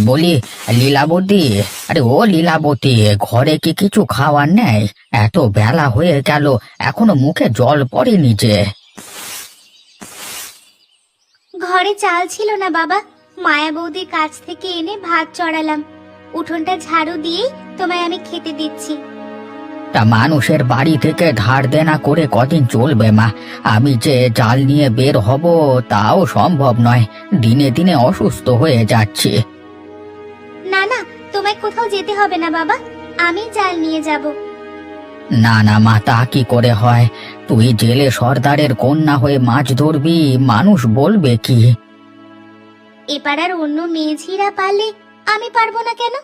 বলি লীলাবতী, আরে ও লীলাবতী, ঘরে কি কিছু খাওয়ার নেই? এত বেলা হয়ে গেল, এখনো মুখে জল পড়েনি যে। ঘরে চাল ছিল না বাবা, মায়া বৌদির কাছ থেকে এনে ভাত চড়ালাম। উঠোনটা ঝাড়ু দিয়েই তোমায় আমি খেতে দিচ্ছি। তা মানুষের বাড়ি থেকে ধার দেনা করে কদিন চলবে মা? আমি যে চাল নিয়ে বের হব তাও সম্ভব নয়, দিনে দিনে অসুস্থ হয়ে যাচ্ছি। না না, তোমায় কোথাও যেতে হবে না বাবা, আমি চাল নিয়ে যাব। না না মা, তা কি করে হয়? তুই জেলে সর্দারের কন্যা হয়ে মাছ ধরবি, মানুষ বলবে কি? এপাড়ার অন্য মেয়েঝিরা পারলে আমি পারবো না কেন?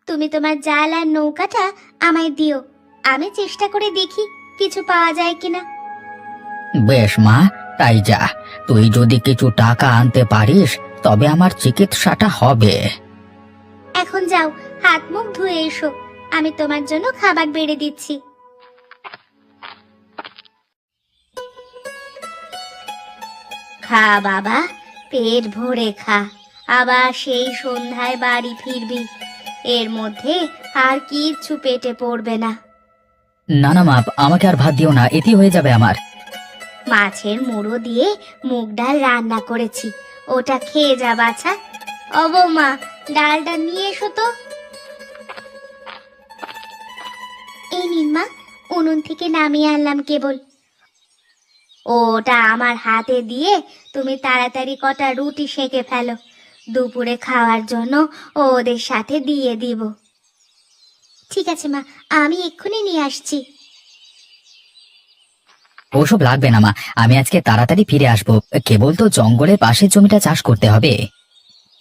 তুমি তোমার জাল আর নৌকাটা আমায় দিও, আমি চেষ্টা করে দেখি কিছু পাওয়া যায় কিনা। বেশ মা, তাই যা। তুই যদি কিছু টাকা আনতে পারিস তবে আমার চিকিৎসাটা হবে। এখন যাও, হাত মুখ ধুয়ে এসো, আমি তোমার জন্য খাবার বেড়ে দিচ্ছি। খা বাবা, পেট ভরে খা, আবার সেই সন্ধ্যায় বাড়ি ফিরবি। এর মধ্যে আর কিচ্ছু পেটে পড়বে না। না না মা, আমাকে আর ভাত দিও না, এতেই হয়ে যাবে আমার। মাছের মুড়ো দিয়ে মুগ ডাল রান্না করেছি, ওটা খেয়ে যা বাছা। ও বৌমা, ডালটা নিয়ে এসো তো। এই নিন মা, উনুন থেকে নামিয়ে আনলাম কেবল। ওটা আমার হাতে দিয়ে তুমি তাড়াতাড়ি কটা রুটি সেকে ফেলো, দুপুরে খাওয়ার জন্য ওদের সাথে দিয়ে দিব। ঠিক আছে মা, আমি এক্ষুনি নিয়ে আসছি। ওসব লাগবে না মা, আমি আজকে তাড়াতাড়ি ফিরে আসবো, কেবল তো জঙ্গলের পাশের জমিটা চাষ করতে হবে।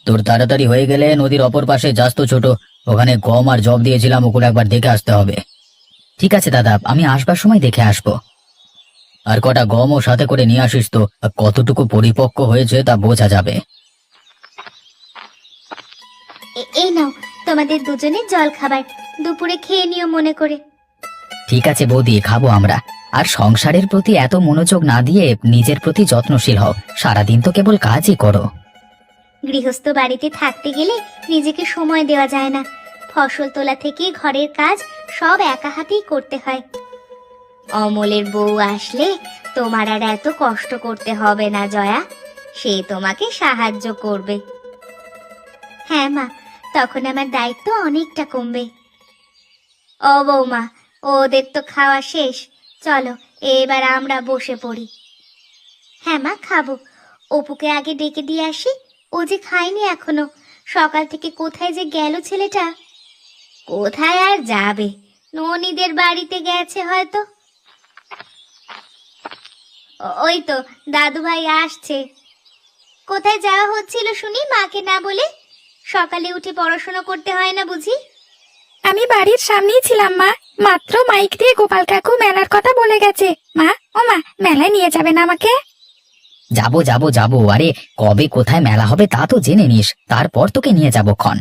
তোর তাড়াতাড়ি হয়ে গেলে নদীর অপর পাশে যাস তো ছোট, ওখানে গম আর জব দিয়েছিলাম, ওগুলো একবার দেখে আসতে হবে। ঠিক আছে দাদা, আমি আসবার সময় দেখে আসবো। আর কটা গমও সাথে করে নিয়ে আসিস তো, কতটুকু পরিপক্ক হয়েছে তা বোঝা যাবে। এই নাও তোমাদের দুজনের জল খাবার, দুপুরে খেয়ে নিও মনে করে। ঠিক আছে বৌদি, খাবো আমরা। আর সংসারের প্রতি এত মনোযোগ না দিয়ে নিজের প্রতি যত্নশীল হও, সারাদিন তো কেবল কাজই করো। গৃহস্থ বাড়িতে থাকতে গেলে নিজেকে সময় দেওয়া যায় না, ফসল তোলা থেকে ঘরের কাজ সব একা হাতেই করতে হয়। অমলের বউ আসলে তোমার আর এত কষ্ট করতে হবে না জয়া, সে তোমাকে সাহায্য করবে। হ্যাঁ মা, তখন আমার দায়িত্ব অনেকটা কমবে। ও বৌমা, ওদের তো খাওয়া শেষ, চলো এবার আমরা বসে পড়ি। হ্যাঁ মা, খাবো। অপুকে আগে ডেকে দিয়ে আসি, ও যে খায়নি এখনো, সকাল থেকে কোথায় যে গেল ছেলেটা। কোথায় আর যাবে, ননীদের বাড়িতে গেছে হয়তো। ওই তো দাদু ভাই আসছে। কোথায় যাওয়া হচ্ছিল শুনি মাকে না বলে? সকালে উঠে পড়াশোনা করতে হয় না বুঝি? আমি বাড়ির সামনেই ছিলাম মা, মাত্র মাইক দিয়ে গোপাল কাকু মেলার কথা বলে গেছে। মা, ও মা, মেলায় নিয়ে যাবেন আমাকে? যাবো যাবো যাবো, আরে কবে কোথায় মেলা হবে তা তো জেনে নিস, তারপর তোকে নিয়ে যাবো ক্ষণ।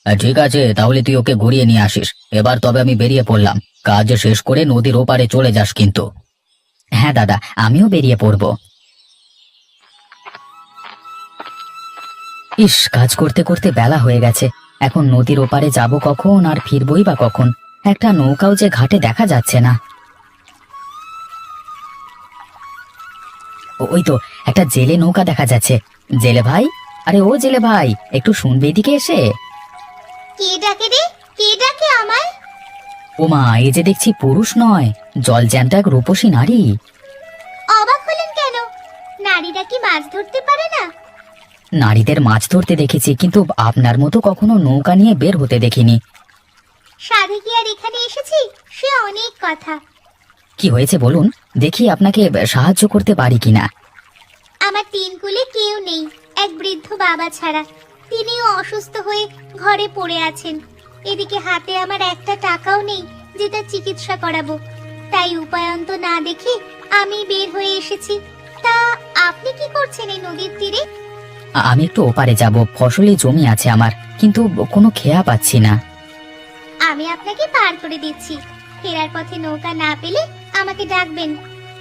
ঠিক আছে, তাহলে তুই ওকে ঘুরিয়ে নিয়ে আসিস। এবার তবে আমি বেরিয়ে পড়লাম, কাজ শেষ করে নদীর ওপারে চলে যাস কিন্তু। হ্যাঁ দাদা, আমিও বেরিয়ে পড়ব। ইস, কাজ করতে করতে বেলা হয়ে গেছে, এখন নদীর ওপারে যাব কখন আর ফিরবই বা কখন? একটা নৌকাও যে ঘাটে দেখা যাচ্ছে না। ওই তো একটা জেলে নৌকা দেখা যাচ্ছে। জেলে ভাই, আরে ও জেলে ভাই, একটু শুনবে এদিকে এসে। কে ডাকে রে, কে ডাকে আমায়? ওমা, এই যে দেখছি পুরুষ নয়, জল জ্যান্ত এক রূপসী নারী। অবাক হলেন কেন? নারীরা কি মাছ ধরতে পারে না? নারীদের মাছ ধরতে দেখেছি, কিন্তু আপনার মতো কখনো নৌকা নিয়ে বের হতে দেখিনি। সাধে কি আর এখানে এসেছি, সে অনেক কথা। কি হয়েছে বলুন, দেখি আপনাকে সাহায্য করতে পারি কিনা। আমার তিন কুলে কেউ নেই, এক বৃদ্ধ বাবা ছাড়া। তিনিও অসুস্থ হয়ে ঘরে পড়ে আছেন। এদিকে হাতে আমার একটা টাকাও নেই যে তার চিকিৎসা করাবো। তাই উপায়ন্ত না দেখে আমি বের হয়ে এসেছি। তা আপনি কি করছেন এই নদীর তীরে? আমি একটু ওপারে যাব, ফসলি জমি আছে আমার, কিন্তু কোনো খেয়া পাচ্ছি না। আমি আপনাকে পার করে দিচ্ছি। ফেরার পথে নৌকা না পেলে আমাকে ডাকবেন,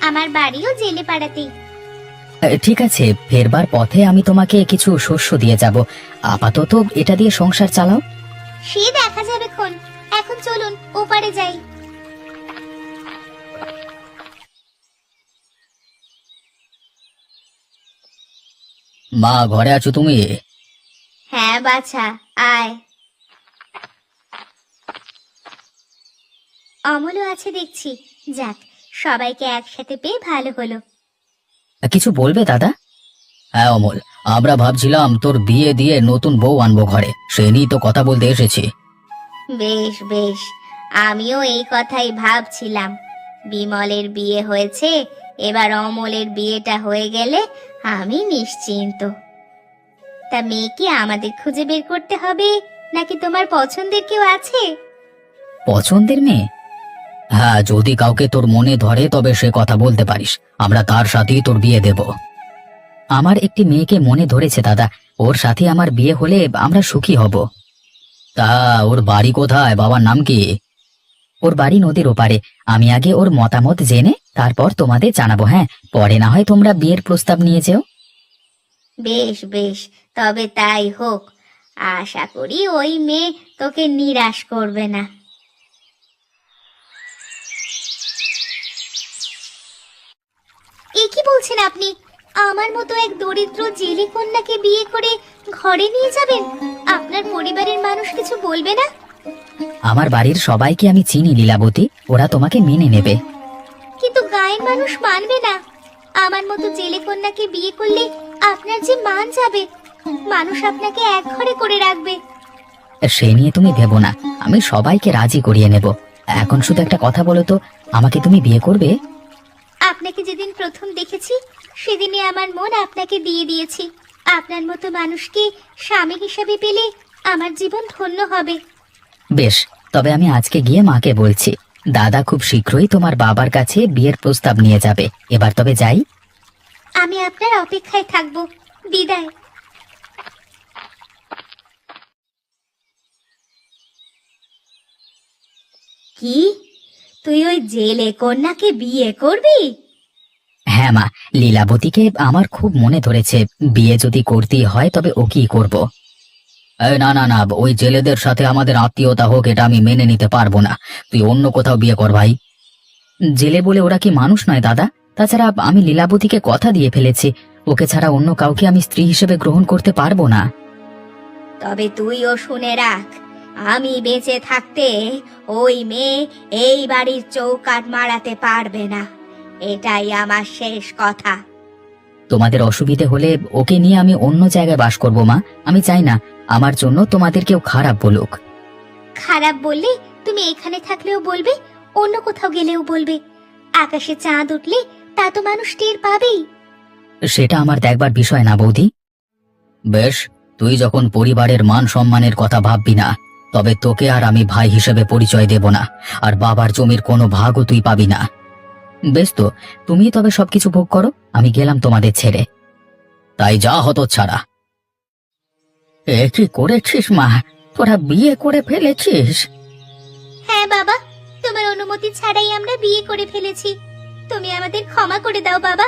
আমার বাড়িও জেলে পাড়াতেই। ঠিক আছে, ফেরবার পথে আমি তোমাকে কিছু শস্য দিয়ে যাব। আপাতত এটা দিয়ে সংসার চালাও। সে দেখা যাবে খন। এখন চলুন ওপারে যাই। মা, ঘরে আছো তুমি? হ্যাঁ বাছা, আয়। অমলও আছে দেখছি। যাক, সবাইকে একসাথে পেয়ে ভালো হলো। কিছু বলবে দাদা? হ্যাঁ অমল, আমরা ভাবছিলাম তোর বিয়ে দিয়ে নতুন বউ আনবো ঘরে, সে নিয়েই তো কথা বলতে এসেছি। বেশ বেশ, আমিও এই কথাই ভাবছিলাম। বিমলের বিয়ে হয়েছে, এবার অমলের বিয়েটা হয়ে গেলে আমি নিশ্চিন্ত। তা মেয়ে কি আমাদের খুঁজে বের করতে হবে, নাকি তোমার পছন্দের কেউ আছে? পছন্দের মেয়ে? হ্যাঁ, যদি কাউকে তোর মনে ধরে তবে সে কথা বলতে পারিস, আমরা তার সাথেই তোর বিয়ে দেব। আমার একটি মেয়েকে মনে ধরেছে দাদা, ওর সাথে আমার বিয়ে হলে আমরা সুখী হব। তা ওর বাড়ি কোথায়, বাবার নাম কি? ওর বাড়ি নদীর ওপারে। আমি আগে ওর মতামত জেনে তারপর তোমাদের জানাবো। হ্যাঁ, পরে না হয় তোমরা বিয়ের প্রস্তাব নিয়ে যেও। বেশ বেশ, তবে তাই হোক। আশা করি ওই মেয়ে তোকে নিরাশ করবে না। এ কি বলছেন আপনি? আমার মতো এক দরিদ্র জেলে কন্যাকে বিয়ে করে ঘরে নিয়ে যাবেন? আপনার পরিবারের মানুষ কিছু বলবে না? আমার বাড়ির সবাইকে আমি চিনি লীলাবতী, ওরা তোমাকে মেনে নেবে। কিন্তু গায়ের মানুষ মানবে না। আমার মতো জেলে কন্যাকে বিয়ে করলে আপনার যে মান যাবে। মানুষ আপনাকে এক ঘরে করে রাখবে। সে নিয়ে তুমি ভেবো না, আমি সবাইকে রাজি করিয়ে নেব। এখন শুধু একটা কথা বলো তো, আমাকে তুমি বিয়ে করবে? আপনাকে যেদিন প্রথম দেখেছি সেদিনই আমার মন আপনাকে দিয়ে দিয়েছি। আপনার মতো মানুষকে স্বামী হিসেবে পেলে আমার জীবন ধন্য হবে। বেশ, তবে আমি আজকে গিয়ে মাকে বলছি। দাদা খুব শীঘ্রই তোমার বাবার কাছে বিয়ের প্রস্তাব নিয়ে যাবে। এবার তবে যাই। আমি আপনার অপেক্ষায় থাকব। বিদায়। কি, তুই ওই জেলে কন্যাকে বিয়ে করবি? হ্যাঁ মা, লীলাবতীকে আমার খুব মনে ধরেছে। বিয়ে যদি করতেই হয় তবে ওকেই করব। না না না, ওই জেলেদের সাথে আমাদের আত্মীয়তা হোক এটা আমি মেনে নিতে পারবো না। তুই অন্য কোথাও বিয়ে কর ভাই। জেলে বলে ওরা কি মানুষ নয় দাদা? তাছাড়া আমি লীলাবতীকে কথা দিয়ে ফেলেছি, ওকে ছাড়া অন্য কাউকে আমি স্ত্রী হিসেবে গ্রহণ করতে পারবো না। তবে তুইও শুনে রাখ, আমি বেঁচে থাকতে ওই মেয়ে এই বাড়ির চৌকাঠ মারাতে পারবে না। এটাই আমার শেষ কথা। তোমাদের অসুবিধে হলে ওকে নিয়ে আমি অন্য জায়গায় বাস করব মা। আমি চাই না আমার জন্য তোমাদের কেউ খারাপ বলুক। খারাপ বললে তুমি এখানে থাকলেও বলবে, অন্য কোথাও গেলেও বলবে। আকাশে চাঁদ উঠলে তা তো মানুষ টের পাবেই। সেটা আমার দেখবার বিষয় না বৌদি। বেশ, তুই যখন পরিবারের মান সম্মানের কথা ভাববি না, তবে তোকে আর আমি ভাই হিসেবে পরিচয় দেব না, আর বাবার জমির কোনো ভাগও তুই পাবি না। বেশ তো, তুমি তবে সবকিছু ভোগ করো, আমি গেলাম তোমাদের ছেড়ে। তাই যা হতচ্ছাড়া। এ কি করেছিস মা, তোরা বিয়ে করে ফেলেছিস? হ্যাঁ বাবা, তোমার অনুমতি ছাড়াই আমরা বিয়ে করে ফেলেছি। তুমি আমাদের ক্ষমা করে দাও বাবা।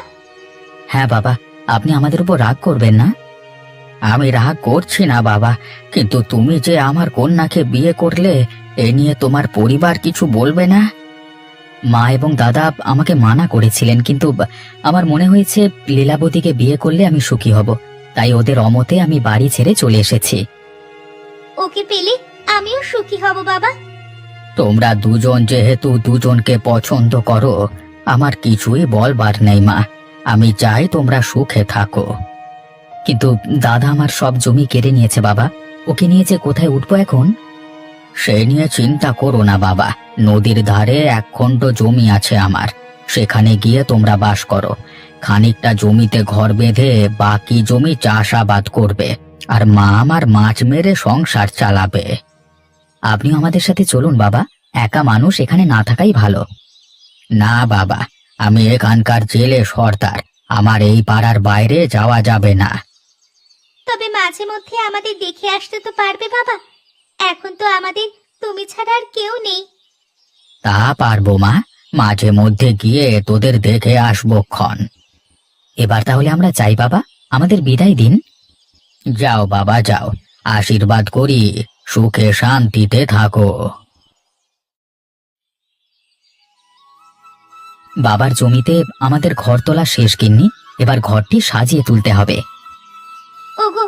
হ্যাঁ বাবা, আপনি আমাদের উপর রাগ করবেন না। আমি রাগ করছি না বাবা, কিন্তু তুমি যে আমার কন্যাকে বিয়ে করলে এ নিয়ে তোমার পরিবার কিছু বলবে না? মা এবং দাদা আমাকে মানা করেছিলেন, কিন্তু আমার মনে হয়েছে লীলাবতীকে বিয়ে করলে আমি সুখী হব, তাই ওদের অমতে আমি বাড়ি ছেড়ে চলে এসেছি। ওকে পেলে আমিও সুখী হব বাবা। তোমরা দুজন যেহেতু দুজনকে পছন্দ করো, আমার কিছুই বলবার নেই মা। আমি চাই তোমরা সুখে থাকো। কিন্তু দাদা আমার সব জমি কেড়ে নিয়েছে বাবা, ওকে নিয়ে যে কোথায় উঠবো এখন? সে নিয়ে চিন্তা করো না বাবা, নদীর ধারে এক খণ্ড জমি আছে আমার, সেখানে গিয়ে তোমরা বাস করো। খানিকটা জমিতে ঘর বেঁধে বাকি জমি চাষাবাদ করবে, আর মা আমার মাছ মেরে সংসার চালাবে। আপনিও আমাদের সাথে চলুন বাবা, একা মানুষ এখানে না থাকাই ভালো। না বাবা, আমি এখানকার জেলে সর্দার, আমার এই পাড়ার বাইরে যাওয়া যাবে না। তবে মাঝে মধ্যে আমাদের দেখে আসতে তো পারবে বাবা? এখন তো আমাদের তুমি ছাড়া আর কেউ নেই। তা পারবো মা, মাঝে মধ্যে গিয়ে তোদের দেখে আসবো ক্ষণ। এবার তাহলে আমরা যাই বাবা, আমাদের বিদায় দিন। যাও বাবা যাও, আশীর্বাদ করি সুখে শান্তিতে থাকো। বাবার জমিতে আমাদের ঘর তোলা শেষ গিন্নি, এবার ঘরটি সাজিয়ে তুলতে হবে। ওগো,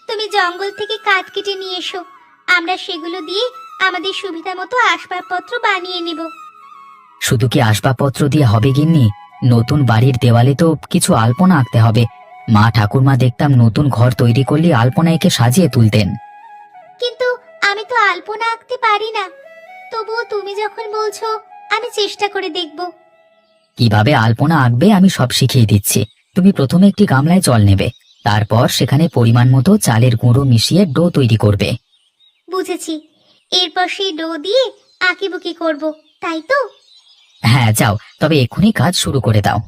তুমি জঙ্গল থেকে কাঠ কেটে নিয়ে এসো, আমরা সেগুলো দিয়ে আমাদের সুবিধা মতো আসবাবপত্র বানিয়ে নিব। শুধু কি আসবাবপত্র দিয়ে হবে গিন্নি? নতুন বাড়ির দেওয়ালে তো কিছু আলপনা আঁকতে হবে। মা ঠাকুরমা দেখতাম নতুন ঘর তৈরি করলে আলপনা এঁকে সাজিয়ে তুলতেন। কিন্তু আমি তো আলপনা আঁকতে পারি না, তবুও তুমি যখন বলছো আমি চেষ্টা করে দেখব। কিভাবে আলপনা আঁকবে আমি সব শিখিয়ে দিচ্ছি। তুমি প্রথমে একটি গামলায় জল নেবে, তারপর সেখানে পরিমাণ মতো চালের গুঁড়ো মিশিয়ে ডো তৈরি করবে। বুঝেছি, এরপর সেই ডো দিয়ে আঁকিবুকি করব, তাই তো? হ্যাঁ যাও, তবে এক্ষুনি কাজ শুরু করে দাও।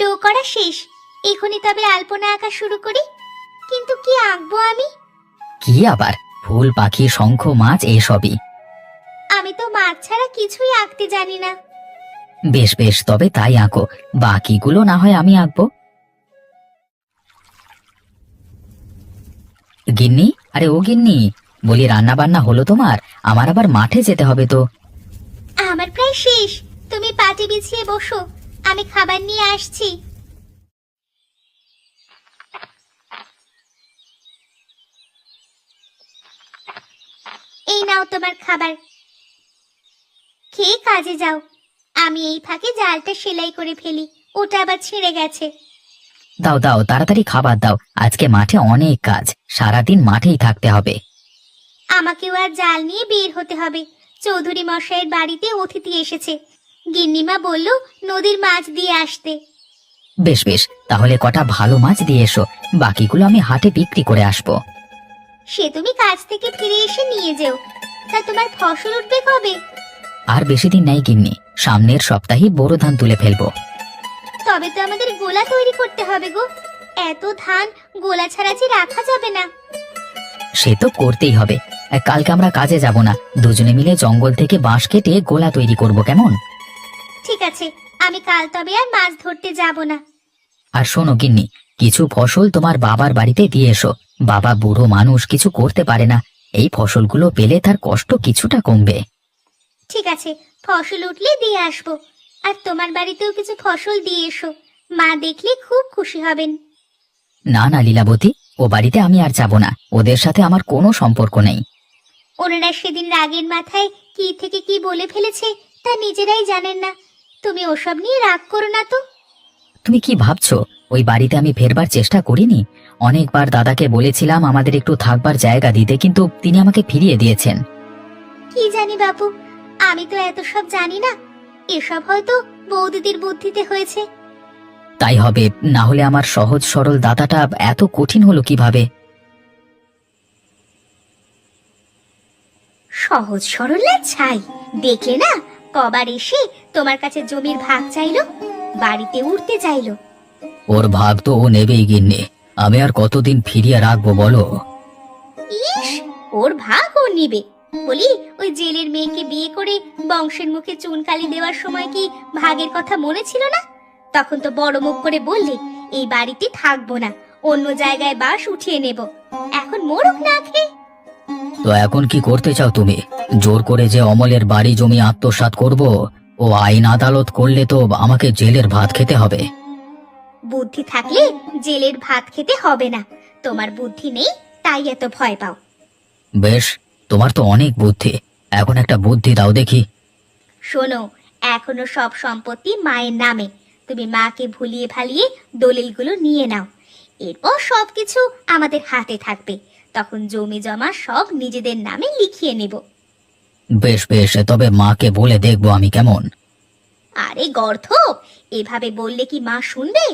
ডো করা শেষ, এখনই তবে আলপনা আঁকা শুরু করি। কিন্তু কি আঁকবো আমি? কি আবার ফুল পাখি শঙ্খ মাছ এসবই। আমি তো মাছ ছাড়া কিছুই আঁকতে জানি না। বেশ বেশ, তবে তাই আঁকো, বাকিগুলো না হয় আমি আঁকবো। গিন্নি, আরে ও গিন্নি, বলি রান্না বান্না হলো তোমার? আমার আবার মাঠে যেতে হবে তো। আমার প্রায় শেষ, তুমি পাটি বিছিয়ে বসো, আমি খাবার নিয়ে আসছি। এই নাও তোমার খাবার, খেয়ে কাজে যাও। আমি এই ফাঁকে জালটা সেলাই করে ফেলি, ওটা আবার ছিঁড়ে গেছে। দাও দাও, তাড়াতাড়ি খাবার দাও, আজকে মাঠে অনেক কাজ, সারাদিন মাঠেই থাকতে হবে। আমাকেও আর জাল নিয়ে বের হতে হবে, চৌধুরী মশাইয়ের বাড়িতে অতিথি এসেছে। গিন্নিমা বলল নদীর মাছ দিয়ে আসতে। বেশ বেশ, তাহলে কটা ভালো মাছ দিয়ে এসো, বাকিগুলো আমি হাটে বিক্রি করে আসবো। সে তুমি কাজ থেকে ফিরে এসে নিয়ে যেও। তা তোমার ফসল উঠবে কবে? আর বেশি দিন নেই গিন্নি, সামনের সপ্তাহে বোরো ধান তুলে ফেলবো। তবে তো আমাদের গোলা তৈরি করতে হবে গো, এত ধান গোলা ছাড়া যে রাখা যাবে না। সে তো করতেই হবে। কালকে আমরা কাজে যাব না, দুজনে মিলে জঙ্গল থেকে বাঁশ কেটে গোলা তৈরি করব, কেমন? ঠিক আছে, আমি কাল তবে আর মাছ ধরতে যাব না। আর শোনো গিন্নি, কিছু ফসল তোমার বাবার বাড়িতে দিয়ে এসো। বাবা বুড়ো মানুষ, কিছু করতে পারে না, এই ফসলগুলো পেলে তার কষ্ট কিছুটা কমবে। ঠিক আছে, ফসল উঠলে দিয়ে আসবো। আর তোমার বাড়িতেও কিছু ফসল দিয়ে এসো, মা দেখলে খুব খুশি হবেন। না না লীলাবতী, ও বাড়িতে আমি আর যাব না, ওদের সাথে আমার কোনো সম্পর্ক নেই। ওনারা সেদিন রাগের মাথায় কি থেকে কি বলে ফেলেছে তা নিজেরাই জানেন না, তুমি ওসব নিয়ে রাগ করো না তো। তুমি কি ভাবছো ওই বাড়িতে আমি ফেরবার চেষ্টা করিনি? অনেকবার দাদাকে বলেছিলাম আমাদের একটু থাকবার জায়গা দিতে, কিন্তু তিনি আমাকে ফিরিয়ে দিয়েছেন। কি জানি বাপু, আমি তো এত সব জানি না, এসব হয়তো বৌদিদির বুদ্ধিতে হয়েছে। তাই হবে, না হলে আমার সহজ সরল দাদাটা এত কঠিন হলো কিভাবে? সহজ সরল না ছাই, দেখলে না কবার এসে তোমার কাছে জমির ভাগ চাইলো, বাড়িতে উঠতে চাইলো। ওর ভাগ তো ও নেবেই গিন্নি, আমি আর কতদিন ফিরিয়ে রাখবো বলো? ইস, ওর ভাগ ও নিবে বলি, ওই জেলের মেয়েকে বিয়ে করে বংশের মুখে চুনকালি দেওয়ার সময় কি ভাগের কথা মনে ছিল না? তখন তো বড় মুখ করে বললে এই বাড়িতে থাকবো না, অন্য জায়গায় বাস উঠিয়ে নেব। এখন মোরক না খেয়ে। তো এখন কি করতে চাও তুমি? জোর করে যে অমলের বাড়ি জমি আত্মসাৎ করব? ও আইন আদালত করলে তো আমাকে জেলের ভাত খেতে হবে। বুদ্ধি থাকলে জেলের ভাত খেতে হবে না, তোমার বুদ্ধি নেই তাই এত ভয় পাও। বেশ, তোমার তো অনেক বুদ্ধি, এখন একটা বুদ্ধি দাও দেখি। শোনো, এখনো সব সম্পত্তি মায়ের নামে, তুমি মাকে ভুলিয়ে ভালিয়ে দলিলগুলো নিয়ে নাও। এরপর সবকিছু আমাদের হাতে থাকবে, তখন জমি জমা সব নিজেদের নামে লিখিয়ে নেব। বেশ বেশ, তবে মাকে বলে দেখবো আমি, কেমন? আরে গর্ধ, এভাবে বললে কি মা শুনবে?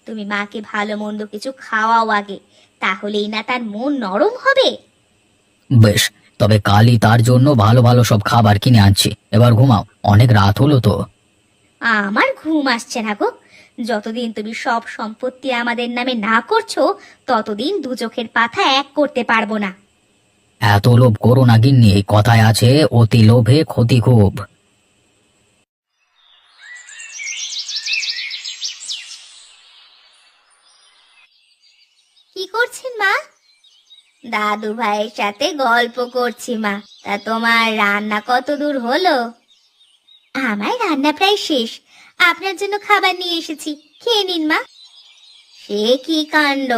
তুমি মাকে ভালো মন্দ কিছু খাওয়াও আগে, তাহলেই না তার মন নরম হবে। বেশ, তবে কালই তার জন্য ভালো ভালো সব খাবার কিনে আনছি। এবার ঘুমাও, অনেক রাত হলো তো। আমার ঘুম আসছে না গো, যতদিন তুমি সব সম্পত্তি আমাদের নামে না করছো ততদিন দু চোখের পাতা এক করতে পারবো না। এত লোভ করো না গিন্নি, কথায় আছে অতি লোভে ক্ষতি খুব। কি করছেন মা? দাদু ভাইয়ের সাথে গল্প করছি মা। তা তোমার রান্না কত দূর হলো? আমার রান্না প্রায় শেষ। আপনার জন্য খাবার নিয়ে এসেছি, খেয়ে নিন মা। সে কি কাণ্ড!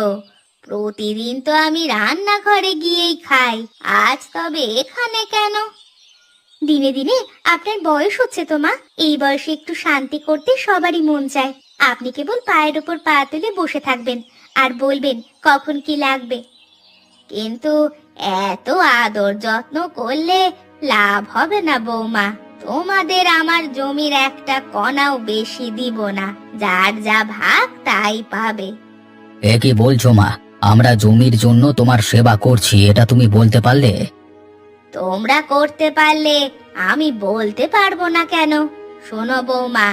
প্রতিদিন তো আমি রান্নাঘরে গিয়েই খাই, আজ তবে এখানে কেন? দিনে দিনে আপনার বয়স হচ্ছে তো মা, এই বয়সে একটু শান্তি করতে সবারই মন চায়। আপনি কেবল পায়ের ওপর পা তুলে বসে থাকবেন আর বলবেন কখন কি লাগবে। কিন্তু এত আদর যত্ন করলে লাভ হবে না বৌমা। তোমাদের আমার জমির একটা কণাও বেশি দিব না, যার যা ভাগ তাই পাবে। এ কি বলছো মা? আমরা জমির জন্য তোমার সেবা করছি, এটা তুমি বলতে পারলে? তোমরা করতে পারলে আমি বলতে পারবো না কেন? শোনো বৌমা,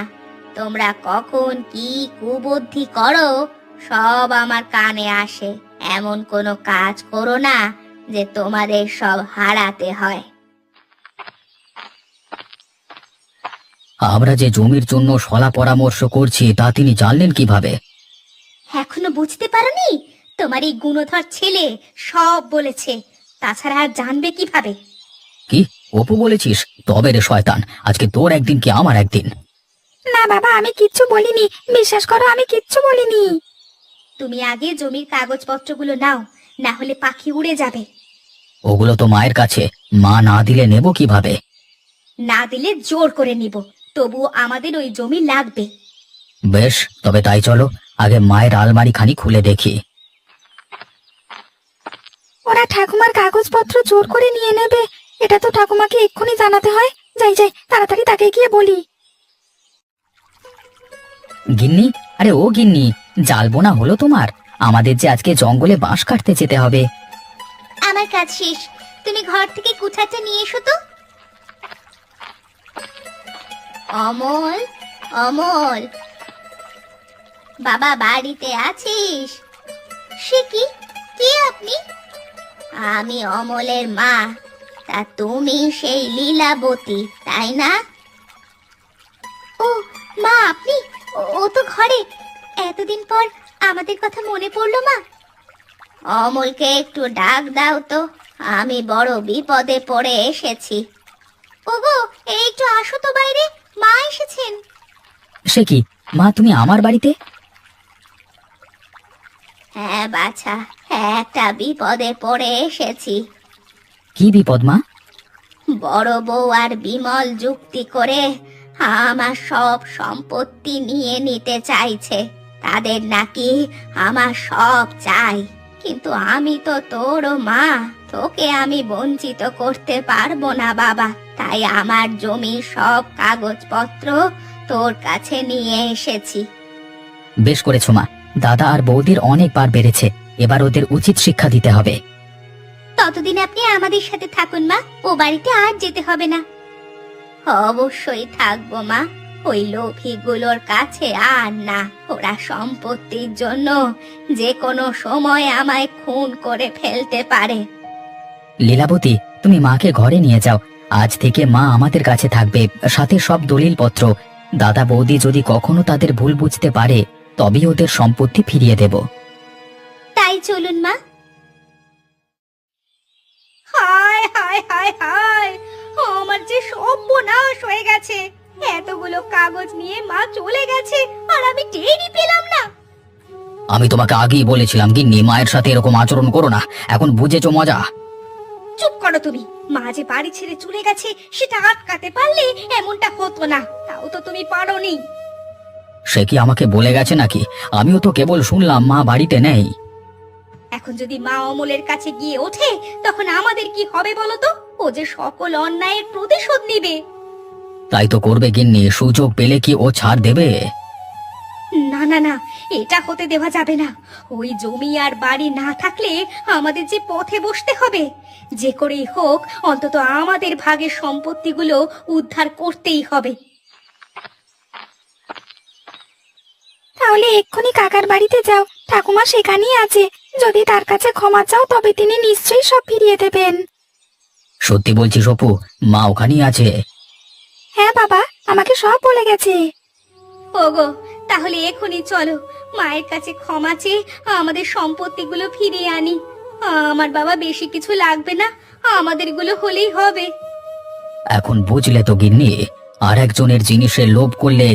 তোমরা কখন কি কুবুদ্ধি করো সব আমার কানে আসে। এমন কোনো কাজ করো না যে তোমাদের সব হারাতে হয়। আমরা যে জমির জন্য সলা পরামর্শ করছি তা তিনি জানলেন কিভাবে? এখনো বুঝতে পারোনি? তোমার এই গুণধর ছেলে সব বলেছে, তাছাড়া আর জানবে কিভাবে? কি অপু বলেছিস? তবে রে শয়তান, আজকে তোর একদিন কি আমার একদিন। না বাবা, আমি কিচ্ছু বলিনি, বিশ্বাস করো আমি কিচ্ছু বলিনি। তুমি আগে জমির কাগজপত্রগুলো নাও, না হলে পাখি উড়ে যাবে। ওগুলো তো মায়ের কাছে, মা না দিলে নেব কিভাবে? না দিলে জোর করে নিব, তবুও আমাদের ওই জমি লাগবে। বেশ, তবে তাই চলো, আগে মায়ের আলমারি খানি খুলে দেখি। ওরা ঠাকুমার কাগজপত্র জোর করে নিয়ে নেবে, এটা তো ঠাকুমাকে এক্ষুনি জানাতে হয়। যাই যাই, তাড়াতাড়ি তাকে গিয়ে বলি। গিন্নি, আরে ও গিন্নি, জাল বোনা হলো তোমার? আমাদের যে আজকে জঙ্গলে বাঁশ কাটতে যেতে হবে। আমার কাজ শেষ, তুমি ঘর থেকে কুঠারটা নিয়ে এসো তো। অমল, অমল, বাবা বাড়িতে আছিস? সে কি, কে আপনি? আমি অমলের মা। তা তুমি সেই লীলাবতী, তাই না? ও মা, আপনি? ও তো ঘরে। এতদিন পর আমাদের কথা মনে পড়লো মা। অমলকে একটু ডাক দাও তো, আমি বড় বিপদে পড়ে এসেছি। ওগো, এই একটু আসো তো বাইরে, মা এসেছেন। সে কি মা, তুমি আমার বাড়িতে? হ্যাঁ বাছা, একটা বিপদে পড়ে এসেছি। কি বিপদ মা? বড় বউ আর বিমল যুক্তি করে আমার সব সম্পত্তি নিয়ে নিতে চাইছে। তাদের নাকি আমার সব চাই, কিন্তু আমি তো তোরও মা, তোকে আমি বঞ্চিত করতে পারবো না বাবা। তাই আমার জমির সব কাগজপত্র তোর কাছে নিয়ে এসেছি। বেশ করেছো মা, দাদা আর বৌদির অনেকবার বেড়েছে, এবার ওদের উচিত শিক্ষা দিতে হবে। ততদিন আপনি আমাদের সাথে থাকুন মা, ও বাড়িতে আর যেতে হবে না। অবশ্যই থাকবো মা, ওই লোভীগুলোর কাছে আর না। ওরা সম্পত্তির জন্য যে কোনো সময় আমায় খুন করে ফেলতে পারে। লীলাবতী, তুমি মাকে ঘরে নিয়ে যাও, আজ থেকে মা আমাদের কাছে থাকবে, সাথে সব দলিলপত্র। দাদা বৌদি যদি কখনো তাদের ভুল বুঝতে পারে তবেই ওদের সম্পত্তি ফিরিয়ে দেব। তাই চলুন মা। হায় হায় হায় হায়, আমার যে সর্বনাশ হয়ে গেছে। এতগুলো কাগজ নিয়ে মা চলে গেছে আর আমি টেরই পেলাম না। আমি তোমাকে আগেই বলেছিলাম গিন্নি, মায়ের সাথে এরকম আচরণ করো না, এখন বুঝেছো মজা? চুপ করো তুমি। মা যে বাড়ি ছেড়ে চলে গেছে সেটা আটকাতে পারলে এমনটা হতো না, তাও তো তুমি পারোনি। সে কি আমাকে বলে গেছে নাকি? আমিও তো কেবল শুনলাম মা বাড়িতে নেই। এখন যদি মা অমলের কাছে গিয়ে ওঠে তখন আমাদের কি হবে বলো তো? ও যে সকল অন্যায়ের প্রতিশোধ নেবে। তাই তো করবে গিন্নি, সুযোগ পেলে কি ও ছাড় দেবে? না না না, এটা হতে দেওয়া যাবে না। ওই জমি আর বাড়ি না থাকলে আমাদের যে পথে বসতে হবে। যে করেই হোক অন্তত আমাদের ভাগের সম্পত্তিগুলো উদ্ধার করতেই হবে। তাহলে এক্ষুনি কাকার বাড়িতে যাও, ঠাকুমা সেখানেই আছে। যদি তার কাছে ক্ষমা চাও তবে তিনি নিশ্চয়ই সব ফিরিয়ে দেবেন। সত্যি বলছিস অপু, মা ওখানেই আছে? হ্যাঁ বাবা, আমাকে সব বলে গেছে। ওগো, তাহলে এখনই চলো, মায়ের কাছে ক্ষমা চেয়ে আমাদের সম্পত্তিগুলো ফিরিয়ে আনি। আমার বাবা বেশি কিছু লাগবে না, আমাদেরগুলো হলেই হবে। এখন বুঝলে তো গিন্নি, আর একজনের জিনিসের লোভ করলে